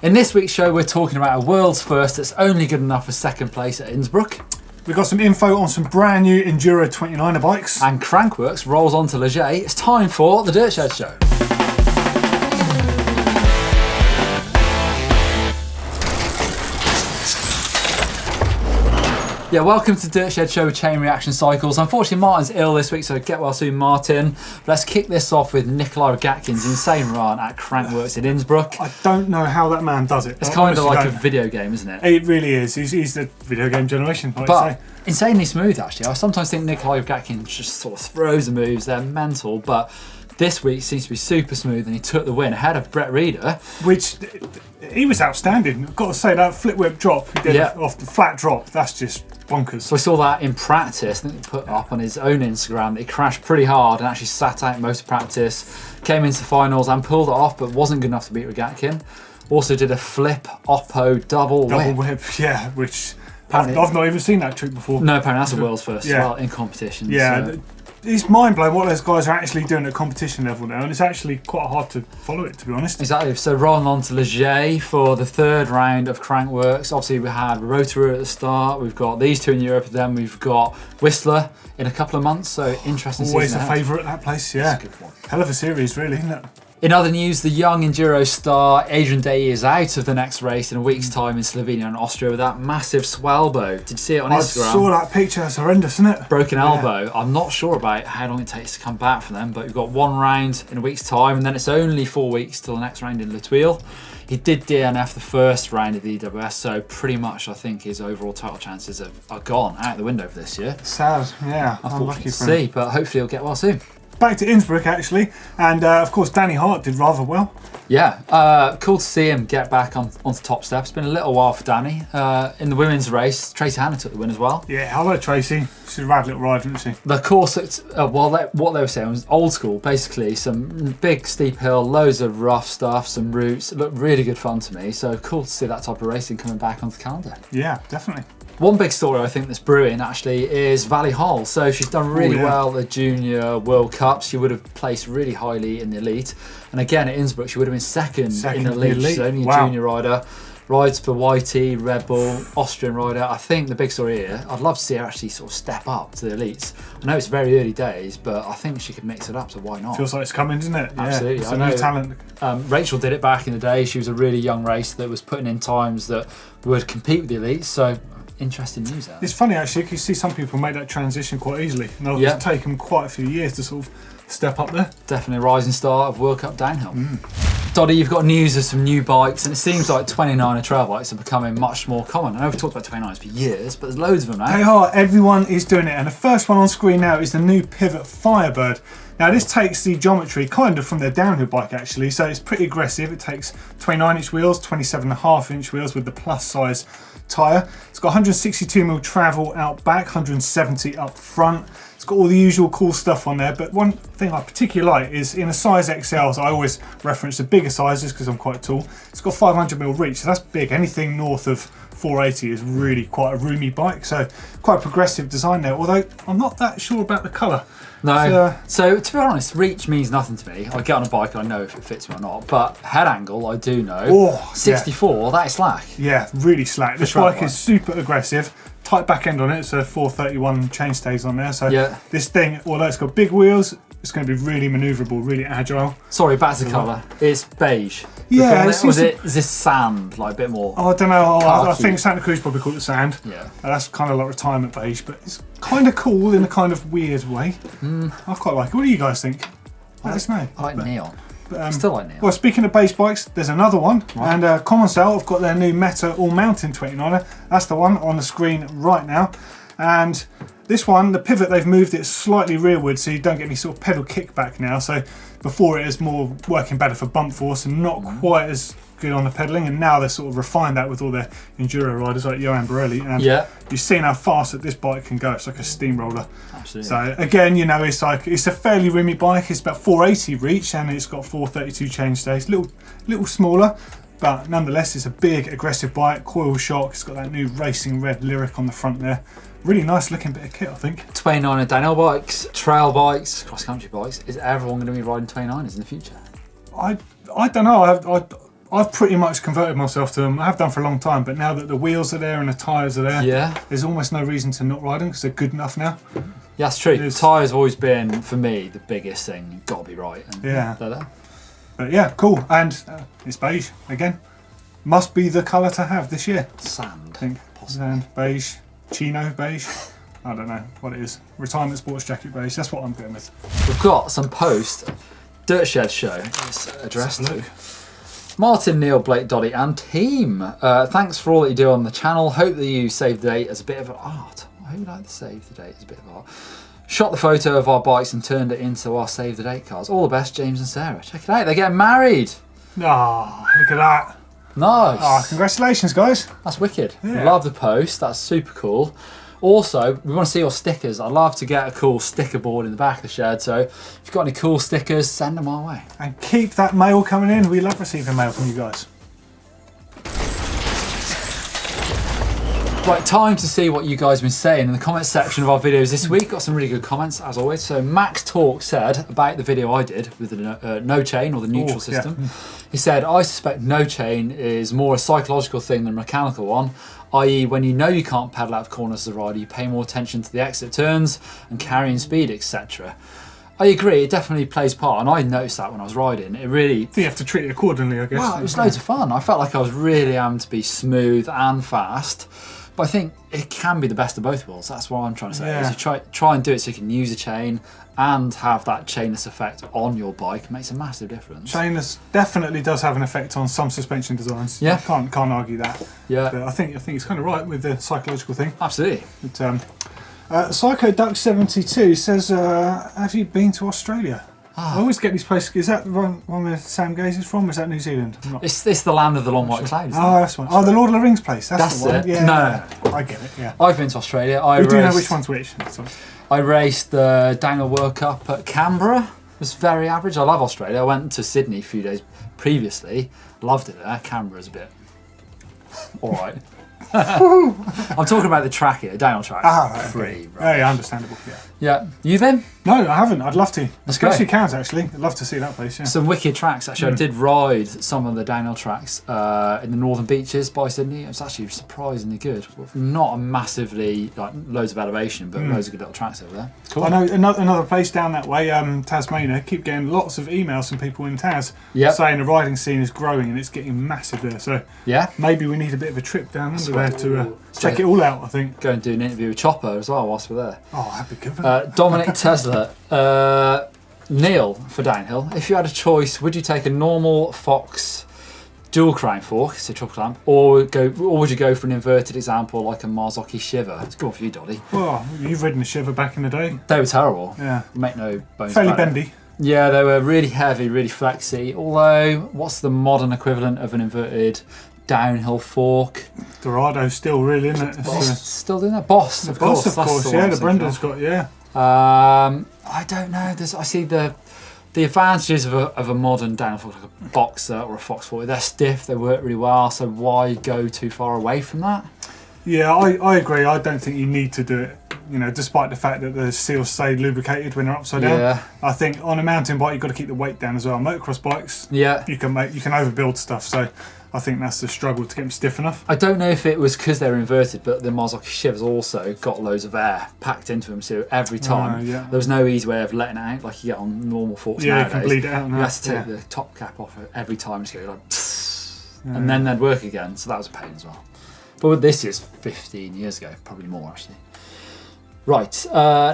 In this week's show, we're talking about a world's first that's only good enough for second place at Innsbruck. We've got some info on some brand new Enduro 29er bikes. And Crankworx rolls on to Leger. It's time for the Dirt Shed Show. Yeah, welcome to Dirt Shed Show with Chain Reaction Cycles. Unfortunately, Martyn's ill this week, so get well soon, Martyn. Let's kick this off with Nicholi Rogatkin's insane run at Crankworx in Innsbruck. I don't know how that man does it. It's kind of like a video game, isn't it? It really is. He's the video game generation, like but you say. Insanely smooth, actually. I sometimes think Nicholi Rogatkin just sort of throws the moves. They're mental, but this week seems to be super smooth, and he took the win ahead of Brett Reeder. Which, he was outstanding. I've got to say, that flip whip drop he did off the flat drop, that's just bonkers. So I saw that in practice. I think he put up on his own Instagram that he crashed pretty hard and actually sat out most of practice, came into finals and pulled it off, but wasn't good enough to beat Rogatkin. Also did a flip Oppo double whip. Yeah, which I've not even seen that trick before. No, apparently that's a world's first as well in competition. Yeah, so. It's mind blowing what those guys are actually doing at competition level now, and it's actually quite hard to follow it, to be honest. Exactly. So rolling on to Leger for the third round of Crankworx. Obviously we had Rotorua at the start. We've got these two in Europe, and then we've got Whistler in a couple of months. So interesting. Always a favourite, that place. Yeah, that's a good one. Hell of a series, really, isn't it? In other news, the young enduro star Adrian Day is out of the next race in a week's time in Slovenia and Austria with that massive swellbow. Did you see it on Instagram? I saw that picture. It's horrendous, isn't it? Broken elbow. I'm not sure about how long it takes to come back from them, but we've got one round in a week's time, and then it's only 4 weeks till the next round in La Tuile. He did DNF the first round of the EWS, so pretty much I think his overall title chances are gone out the window for this year. Sad, yeah. Unfortunate to see, but hopefully he'll get well soon. Back to Innsbruck actually, and of course Danny Hart did rather well. Yeah, cool to see him get back onto top step. It's been a little while for Danny. In the women's race, Tracy Hanna took the win as well. Yeah, hello Tracy. She's a rad little rider, isn't she? The course, what they were saying was old school, basically. Some big steep hill, loads of rough stuff, some routes. It looked really good fun to me, so cool to see that type of racing coming back onto the calendar. Yeah, definitely. One big story I think that's brewing actually is Valley Hall. So she's done really well at the Junior World Cup. She would have placed really highly in the elite. And again at Innsbruck, she would have been second in the elite. She's only a junior rider. Rides for YT, Red Bull, Austrian rider. I think the big story here, I'd love to see her actually sort of step up to the elites. I know it's very early days, but I think she could mix it up, so why not? Feels like it's coming, doesn't it? Absolutely. It's a new talent. Rachel did it back in the day. She was a really young racer that was putting in times that would compete with the elites. So interesting news there. It's funny actually, because you see some people make that transition quite easily. And it's taken quite a few years to sort of step up there. Definitely a rising star of World Cup downhill. Doddy, you've got news of some new bikes, and it seems like 29er trail bikes are becoming much more common. I know we've talked about 29ers for years, but there's loads of them now. They are, everyone is doing it, and the first one on screen now is the new Pivot Firebird. Now this takes the geometry kind of from their downhill bike actually, so it's pretty aggressive. It takes 29-inch wheels, 27.5-inch wheels with the plus size tyre. It's got 162mm travel out back, 170 up front. It's got all the usual cool stuff on there, but one thing I particularly like is in a size XL, so I always reference the bigger sizes because I'm quite tall. It's got 500mm reach, so that's big. Anything north of 480 is really quite a roomy bike, so quite a progressive design there, although I'm not that sure about the colour. No, so to be honest, reach means nothing to me. I get on a bike and I know if it fits me or not, but head angle I do know. 64, that is slack. Yeah, really slack. This bike is super aggressive. Tight back end on it, so 431 chainstays on there. So this thing, although it's got big wheels, it's going to be really manoeuvrable, really agile. Sorry, back to colour. It's beige. Yeah, is this sand, like a bit more? Oh, I don't know. I think Santa Cruz probably called it sand. Yeah. That's kind of like retirement beige, but it's kind of cool in a kind of weird way. I quite like it. What do you guys think? Let us know. I like neon. Still like neon. Well, speaking of base bikes, there's another one. Right. And Common Cell have got their new Meta All Mountain 29er. That's the one on the screen right now. And this one, the pivot, they've moved it slightly rearward so you don't get any sort of pedal kickback now. So before it is more working better for bump force and not quite as good on the pedalling, and now they're sort of refined that with all their enduro riders like Johan Borelli, and you've seen how fast that this bike can go. It's like a steamroller. Absolutely. So again, you know, it's a fairly roomy bike. It's about 480 reach and it's got 432 chainstays. Little smaller, but nonetheless it's a big aggressive bike. Coil shock. It's got that new racing red lyric on the front there. Really nice looking bit of kit, I think. 29er downhill bikes, trail bikes, cross country bikes. Is everyone going to be riding 29ers in the future? I don't know. I've pretty much converted myself to them. I have done for a long time, but now that the wheels are there and the tyres are there, there's almost no reason to not ride them because they're good enough now. Yeah, that's true. Tyres have always been, for me, the biggest thing. You've got to be right. And they're there. But yeah, cool. And it's beige again. Must be the colour to have this year. Sand. I think. Sand, beige, chino beige. I don't know what it is. Retirement sports jacket beige. That's what I'm going with. We've got some post Dirt Shed Show. It's addressed to Martyn, Neil, Blake, Doddy and team. Thanks for all that you do on the channel. Hope that you save the date as a bit of an art. I hope you like to save the date as a bit of art. Shot the photo of our bikes and turned it into our save the date cards. All the best, James and Sarah. Check it out. They're getting married. Oh, look at that. Nice. Oh, congratulations, guys. That's wicked. Love the post. That's super cool. Also, we want to see your stickers. I'd love to get a cool sticker board in the back of the shed. So if you've got any cool stickers, send them our way. And keep that mail coming in. We love receiving mail from you guys. Right, time to see what you guys have been saying in the comment section of our videos this week. Got some really good comments, as always. So Max Talk said about the video I did with the no chain or the neutral system. Yeah. He said, I suspect no chain is more a psychological thing than a mechanical one, i.e. when you know you can't pedal out of corners as a rider, you pay more attention to the exit turns and carrying speed, etc. I agree, it definitely plays part, and I noticed that when I was riding. It really... So you have to treat it accordingly, I guess. Well, it was loads of fun. I felt like I was really having to be smooth and fast. But I think it can be the best of both worlds. That's what I'm trying to say. Yeah. Is you try and do it so you can use a chain and have that chainless effect on your bike. It makes a massive difference. Chainless definitely does have an effect on some suspension designs. Yeah, can't argue that. Yeah, but I think it's kind of right with the psychological thing. Absolutely. But, Psycho Duck 72 says, "Have you been to Australia?" I always get these places. Is that the one where Sam Gaze is from? Or is that New Zealand? It's the land of the long white clouds. Oh, that's one. Oh, the Lord of the Rings place. That's the one. It. Yeah. No, I get it. Yeah. I've been to Australia. We do know which one's which. I raced the Downhill World Cup at Canberra. It was very average. I love Australia. I went to Sydney a few days previously. Loved it there. Canberra's a bit all right. I'm talking about the track here, downhill track. Free. Right. Yeah, understandable. Yeah. You then? No, I haven't. I'd love to. Especially Counts, actually. I'd love to see that place. Yeah. Some wicked tracks. Actually, I did ride some of the downhill tracks in the northern beaches by Sydney. It was actually surprisingly good. Not a massively loads of elevation, but loads of good little tracks over there. Cool. I know another place down that way, Tasmania. Keep getting lots of emails from people in Tas saying the riding scene is growing and it's getting massive there. So maybe we need a bit of a trip down under there to check it all out. I think go and do an interview with Chopper as well whilst we're there. Oh, that'd be good. Dominic Tesla, Neil for downhill. If you had a choice, would you take a normal Fox dual crank fork, so triple clamp, or would you go for an inverted example like a Marzocchi Shiver? It's good for you, Doddy. Well, you've ridden a Shiver back in the day. They were terrible. Yeah, make no bones. Fairly bendy. Yeah, they were really heavy, really flexy. Although, what's the modern equivalent of an inverted downhill fork? Dorado's still really, isn't it? Still doing that. Boss, of course. Yeah, the Brendan's got, I don't know. I see the advantages of a modern downhill fork, like a Boxer or a Fox 40. They're stiff, they work really well, so why go too far away from that? Yeah, I agree. I don't think you need to do it. Despite the fact that the seals stay lubricated when they're upside down. I think on a mountain bike you've got to keep the weight down as well. Motocross bikes, you can overbuild stuff. So I think that's the struggle to get them stiff enough. I don't know if it was because they're inverted, but the Marzocchi Shivers also got loads of air packed into them, so every time there was no easy way of letting it out like you get on normal forks nowadays. You can bleed it out now. You have to take the top cap off every time to go like, and then they'd work again, so that was a pain as well. But this is 15 years ago, probably more actually. Right,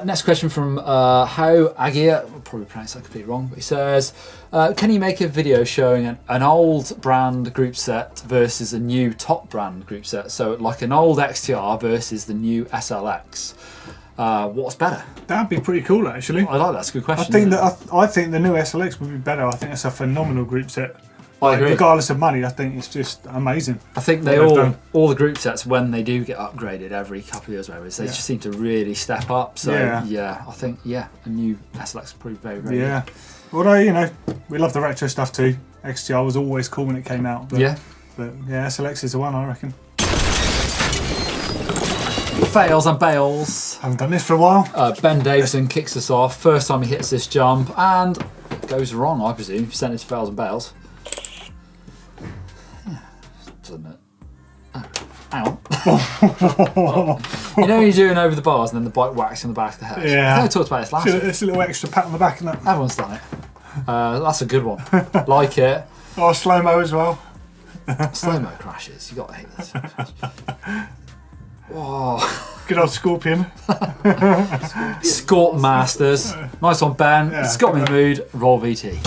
next question from How Agia, I'll probably pronounce that completely wrong, but he says, can you make a video showing an old brand group set versus a new top brand group set? So like an old XTR versus the new SLX. What's better? That'd be pretty cool actually. I like that, that's a good question. I think the new SLX would be better. I think it's a phenomenal group set. I agree. Regardless of money, I think it's just amazing. I think all the group sets, when they do get upgraded every couple of years, they just seem to really step up. So I think a new SLX is probably very, very good. Although we love the retro stuff too. XTR was always cool when it came out. But, SLX is the one, I reckon. Fails and bails. Haven't done this for a while. Ben Davison kicks us off. First time he hits this jump and goes wrong, I presume. He sent it to fails and bails. doesn't it? Hang on. You know when you're doing over the bars and then the bike whacks on the back of the head? Yeah. I think I talked about this last week. It's a little extra pat on the back, isn't it? Everyone's done it. That's a good one. Like it. Oh, slow-mo as well. Slow-mo crashes. You got to hate this. Whoa. Good old Scorpion. Scott Masters. Nice one, Ben. Yeah. It's got me in the mood. Roll VT.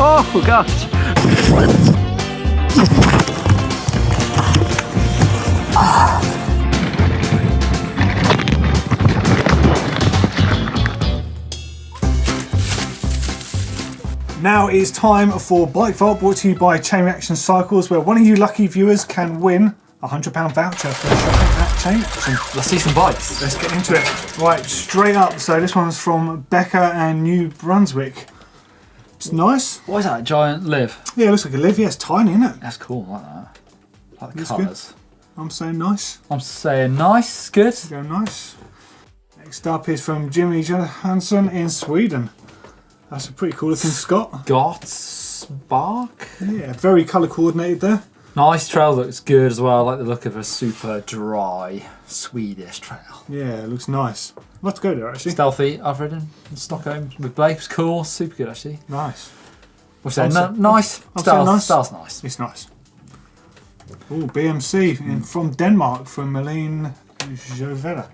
Oh gosh. Now it's time for Bike Vault, brought to you by Chain Reaction Cycles, where one of you lucky viewers can win a £100 voucher for shopping at Chain Reaction. Let's see some bikes. Let's get into it. Right, straight up. So this one's from Becca and New Brunswick. It's nice. What is that? Giant Liv? Yeah, it looks like a Liv. Yeah, it's tiny, isn't it? That's cool. I like that. I like the Looks colours. I'm saying nice. I'm saying nice. Good. Go nice. Next up is from Jimmy Johansson in Sweden. That's a pretty cool looking Scott. Spark. Yeah, very colour coordinated there. Nice trail, looks good as well. I like the look of a super dry Swedish trail. Yeah, it looks nice. I'd love to go there actually. Stealthy, I've ridden in Stockholm with Blake. It's cool, super good actually. Nice. What's that? I'm Nice. saying nice. Style's nice. It's nice. Oh, BMC from Denmark, from Malene Jovella.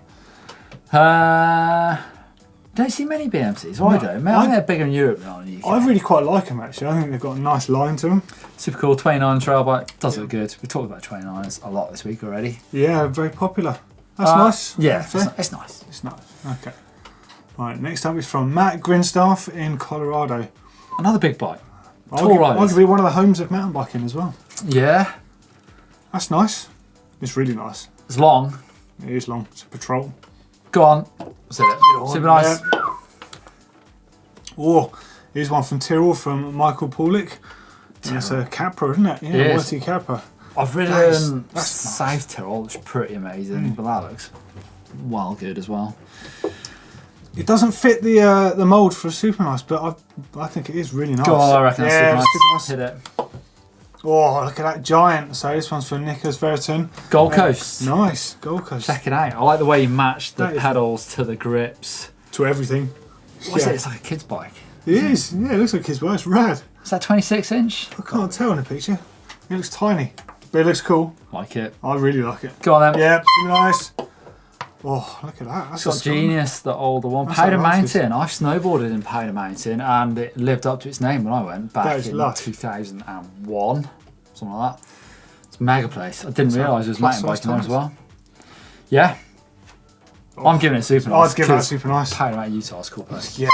Don't see many BMCs. I don't. I think they're bigger in Europe than in the UK. I really quite like them actually. I think they've got a nice line to them. Super cool. 29 trail bike. Does look good. We talked about 29s a lot this week already. Yeah, very popular. That's nice. Yeah, it's nice. It's nice. Okay. Right, next up is from Matt Grinstaff in Colorado. Another big bike. Arguably one of the homes of mountain biking as well. Yeah. That's nice. It's really nice. It's long. It is long. It's a patrol. Go on. What's it? Super nice. Yeah. Oh, here's one from Tyrrell from Michael Paulick. It's a Capra, isn't it? Yeah, Yomoti Capra. I've ridden South Tyrrell, which is pretty amazing, but that looks well good as well. It doesn't fit the mould for a Super Nice, but I think it is really nice. Go on, I reckon that's Super nice. Hit it. Oh, look at that giant. So this one's from Nicholas Veriton. Gold Coast. Nice, Gold Coast. Check it out. I like the way you match the pedals to the grips. To everything. What's it? It's like a kid's bike. It is. Yeah, it looks like a kid's bike. It's rad. Is that 26 inch? I can't tell in the picture. It looks tiny, but it looks cool. Like it. I really like it. Go on then. Yeah, super nice. Oh, look at that. That's got Genius, the older one. Powder Mountain. I've snowboarded in Powder Mountain and it lived up to its name when I went back in 2001. Something like that. It's a mega place. I didn't realise there was mountain biking there as well. Yeah. I'm giving it Super Nice. I'd give it Super Nice. Powder Mountain, Utah is a cool place. Yes.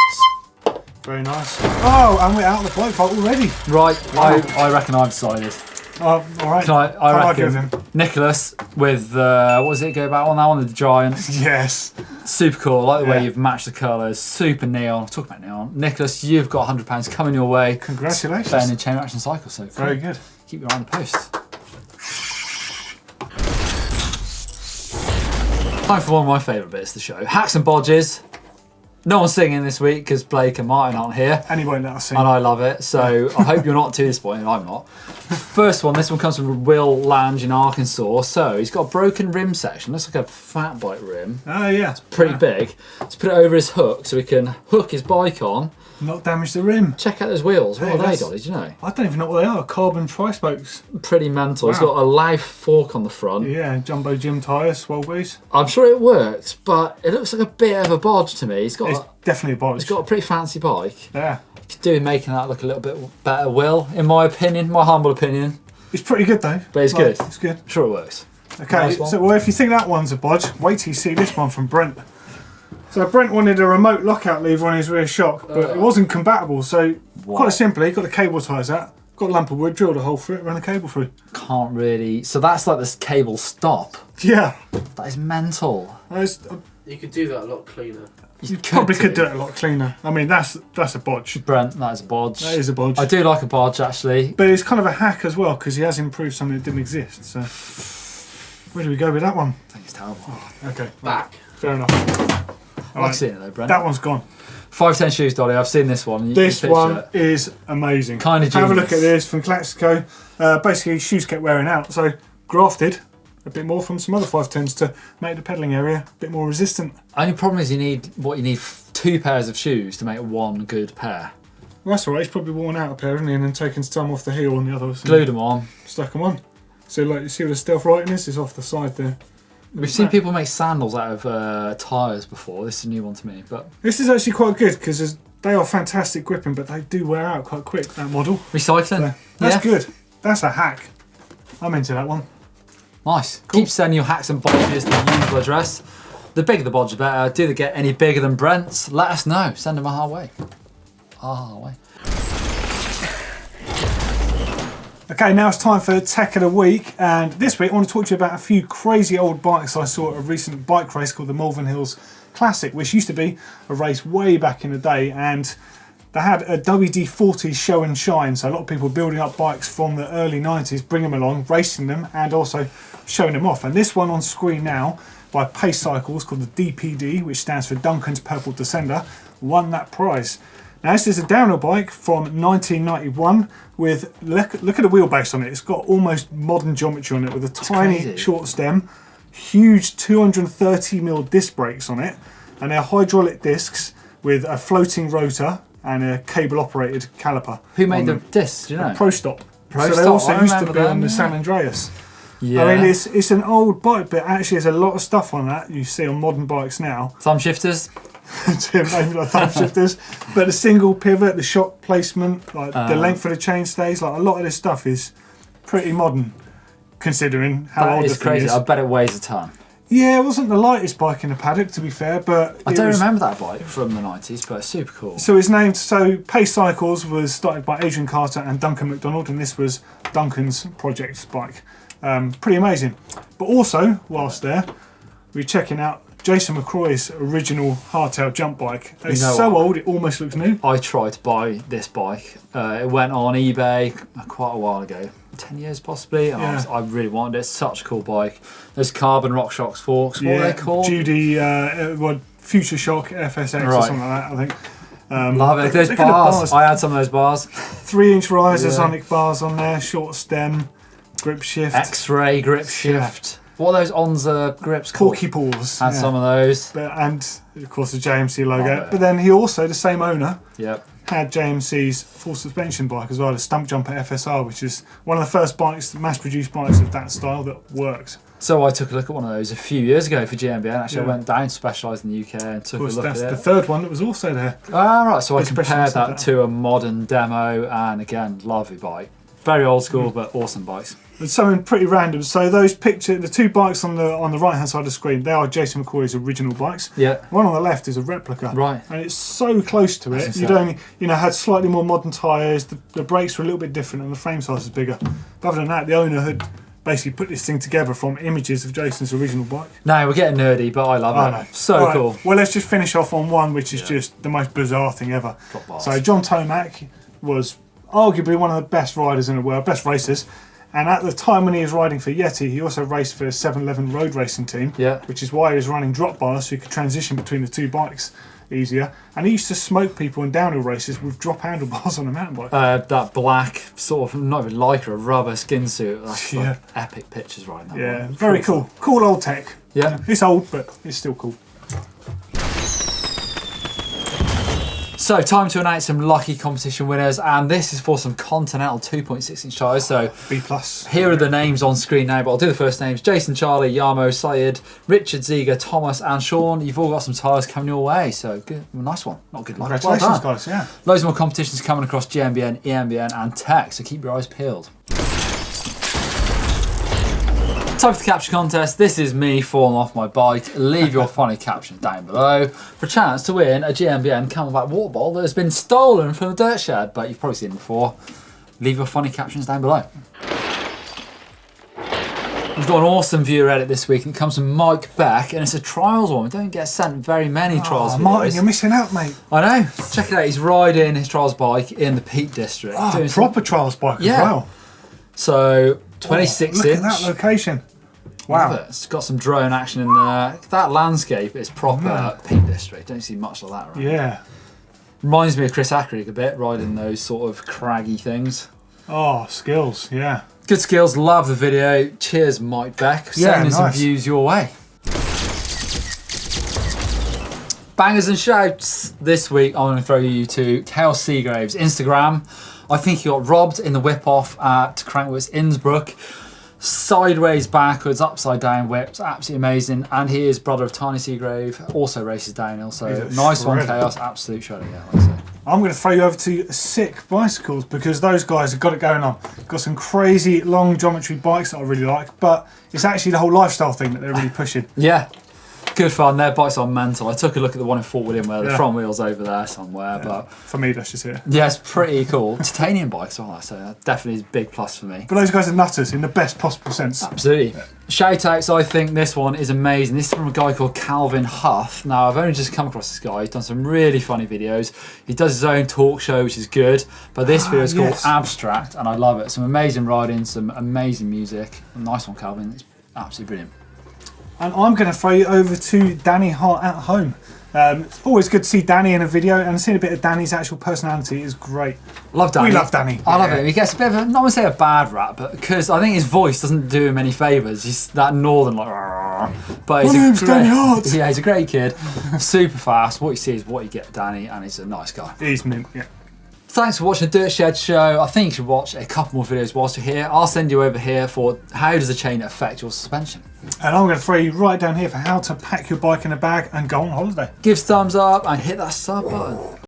Very nice. Oh, and we're out of the bike vault already. Right, wow. I reckon I've decided. All right. I reckon Nicholas with what was it go about on that one, the giant. Yes. Super cool. I like the way you've matched the colours. Super neon. Talk about neon. Nicholas, you've got £100 coming your way. Congratulations. Playing in Chain Reaction Cycles. So cool. Very good. Keep your eye on the post. Time for one of my favourite bits of the show. Hacks and bodges. No one's singing this week because Blake and Martyn aren't here. And he won't let us sing. And I love it, so I hope you're not too disappointed. I'm not. First one, this one comes from Will Lange in Arkansas. So he's got a broken rim section. Looks like a fat bike rim. Oh, yeah. It's pretty big. Let's put it over his hook so he can hook his bike on. Not damage the rim. Check out those wheels. What are they, Doddy? Do you know? I don't even know what they are. Carbon tri-spokes. Pretty mental. Wow. He's got a loud fork on the front. Yeah, jumbo gym tyres, swole base. I'm sure it works, but it looks like a bit of a bodge to me. It's definitely a bodge. He's got a pretty fancy bike. Yeah. Could do making that look a little bit better, Will, in my opinion, my humble opinion. It's pretty good though. But it's good. It's good. I'm sure it works. Okay, nice so well, if you think that one's a bodge, wait till you see this one from Brent. So Brent wanted a remote lockout lever on his rear shock, but it wasn't compatible. So quite simply, got the cable ties out, got a lump of wood, drilled a hole through it, ran a cable through. Can't really. So that's like this cable stop. Yeah. That is mental. It's You could do that a lot cleaner. You probably could do it a lot cleaner. I mean, that's a bodge. Brent, that is a bodge. That is a bodge. I do like a bodge, actually. But it's kind of a hack as well, because he has improved something that didn't exist. So, where do we go with that one? I think it's terrible. Oh, okay. Back. Fair enough. I like seeing it though, Brent. That one's gone. 510 shoes, Doddy. I've seen this one. This one is amazing. Kind of Have genius. a look at this from Claxico. Basically, shoes kept wearing out, so grafted a bit more from some other 510s to make the pedalling area a bit more resistant. Only problem is you need 2 pairs of shoes to make one good pair. Well, that's alright. He's probably worn out a pair, hasn't he? And then taken some off the heel on the others. Glued them on. Stuck them on. So, like, you see where the stealth writing is? It's off the side there. We've seen people make sandals out of tyres before. This is a new one to me, but this is actually quite good because they are fantastic gripping, but they do wear out quite quick. That model. Recycling. So, that's good. That's a hack. I'm into that one. Nice. Cool. Keep sending your hacks and bodges to the usual address. The bigger the bodge, the better. Do they get any bigger than Brent's? Let us know. Send them our way. Our way. Okay, now it's time for Tech of the Week, and this week I want to talk to you about a few crazy old bikes I saw at a recent bike race called the Malvern Hills Classic, which used to be a race way back in the day, and they had a WD-40 show and shine, so a lot of people building up bikes from the early 90s, bring them along, racing them, and also showing them off. And this one on screen now by Pace Cycles called the DPD, which stands for Duncan's Purple Descender, won that prize. Now this is a downhill bike from 1991 with, look at the wheelbase on it, it's got almost modern geometry on it with a tiny short stem, huge 230mm disc brakes on it, and they're hydraulic discs with a floating rotor and a cable operated caliper. Who made the discs, do you know? Pro Stop. Pro So they Stop, also I used to remember be them, on the yeah. San Andreas. Yeah. I mean, it's an old bike, but actually there's a lot of stuff on that you see on modern bikes now. Thumb shifters. Maybe like thumb shifters, but the single pivot, the shock placement, like the length of the chainstays, like a lot of this stuff is pretty modern, considering how old the thing Crazy. is. I bet it weighs a ton. Yeah, it wasn't the lightest bike in the paddock, to be fair, but I don't remember that bike from the 90s, but it's super cool. So it's named. So Pace Cycles was started by Adrian Carter and Duncan McDonald, and this was Duncan's project bike. Pretty amazing. But also, whilst there, we're checking out Jason McCroy's original hardtail jump bike. It's so old, it almost looks new. I tried to buy this bike. It went on eBay quite a while ago, 10 years possibly, and I really wanted it. It's such a cool bike. There's carbon RockShox forks. What are they called? Judy, Future Shock FSX or something like that, I think. Love it. Those bars. I had some of those bars. 3-inch riser Sonic bars on there, short stem, grip shift. X-ray grip shift. What are those Onza grips called? Corky paws. Had some of those. And of course the JMC logo. But then he also, the same owner, had JMC's full suspension bike as well, the Stump Jumper FSR, which is one of the first bikes, mass-produced bikes of that style that works. So I took a look at one of those a few years ago for GMBN. Actually, I went down, specialised in the UK, and took a look at it. That's the third one that was also there. Ah, right. So I compared that to a modern demo, and again, lovely bike. Very old school, but awesome bikes. It's something pretty random. So those pictures, the two bikes on the right hand side of the screen, they are Jason McCoy's original bikes. Yeah. One on the left is a replica. Right. And it's so close to it. You'd only, had slightly more modern tyres. The brakes were a little bit different, and the frame size is bigger. But other than that, the owner had basically put this thing together from images of Jason's original bike. No, we're getting nerdy, but I love it. So cool. Well, let's just finish off on one which is just the most bizarre thing ever. So John Tomac was arguably one of the best riders in the world, best racers. And at the time when he was riding for Yeti, he also raced for a 711 road racing team, which is why he was running drop bars so he could transition between the two bikes easier. And he used to smoke people in downhill races with drop handlebars on a mountain bike. That black, sort of, not even lycra, rubber skin suit. That's like epic pictures right now. Yeah, very cool. Cool old tech. Yeah. It's old, but it's still cool. So, time to announce some lucky competition winners, and this is for some Continental 2.6-inch tyres. So, B+. Here are the names on screen now, but I'll do the first names. Jason, Charlie, Yarmo, Syed, Richard, Ziga, Thomas, and Sean. You've all got some tyres coming your way, so good, nice one. Not good luck. Congratulations, guys. Yeah. Loads more competitions coming across GMBN, EMBN, and Tech, so keep your eyes peeled. Time for the capture contest. This is me falling off my bike. Leave your funny caption down below for a chance to win a GMBN Camelback water bottle that has been stolen from the dirt shed, but you've probably seen it before. Leave your funny captions down below. We've got an awesome viewer edit this week, and it comes from Mike Beck, and it's a trials one. We don't get sent very many trials videos. Martyn, you're missing out, mate. I know. Check it out. He's riding his trials bike in the Peak District. Oh, proper trials bike as well. So 26 look inch. Look at that location. Wow. Love it. It's got some drone action in there. That landscape is proper Peak District. Don't see much of that around. Yeah. Reminds me of Chris Ackrig a bit, riding those sort of craggy things. Oh, skills, yeah. Good skills, love the video. Cheers, Mike Beck. Sending some views your way. Bangers and shouts. This week, I'm going to throw you to Chaos Seagrave's Instagram. I think he got robbed in the whip-off at Crankworx Innsbruck. Sideways, backwards, upside down whips, absolutely amazing. And he is brother of Tiny Seagrave, also races downhill. So nice one, Chaos, absolute shredder, yeah, like I say. I'm going to throw you over to Sick Bicycles because those guys have got it going on. Got some crazy long geometry bikes that I really like, but it's actually the whole lifestyle thing that they're really pushing. Yeah. Good fun. Their bikes are mental. I took a look at the one in Fort William where the front wheel's over there somewhere. But for me, that's just here. Yeah, it's pretty cool. Titanium bikes, so that definitely is a big plus for me. But those guys are nutters in the best possible sense. Absolutely. Yeah. Shoutouts, I think this one is amazing. This is from a guy called Calvin Huff. Now, I've only just come across this guy. He's done some really funny videos. He does his own talk show, which is good. But this video is called Abstract, and I love it. Some amazing riding, some amazing music. Nice one, Calvin. It's absolutely brilliant. And I'm going to throw you over to Danny Hart at home. It's always good to see Danny in a video, and seeing a bit of Danny's actual personality is great. Love Danny. We love Danny. I love him. He gets a bit of a, not to say a bad rap, but because I think his voice doesn't do him any favours. He's that northern like, but he's Danny Hart. Yeah, he's a great kid. Super fast. What you see is what you get, Danny, and he's a nice guy. He's mint, yeah. Thanks for watching the Dirt Shed show. I think you should watch a couple more videos whilst you're here. I'll send you over here for how does a chain affect your suspension. And I'm going to throw you right down here for how to pack your bike in a bag and go on holiday. Give us a thumbs up and hit that sub button.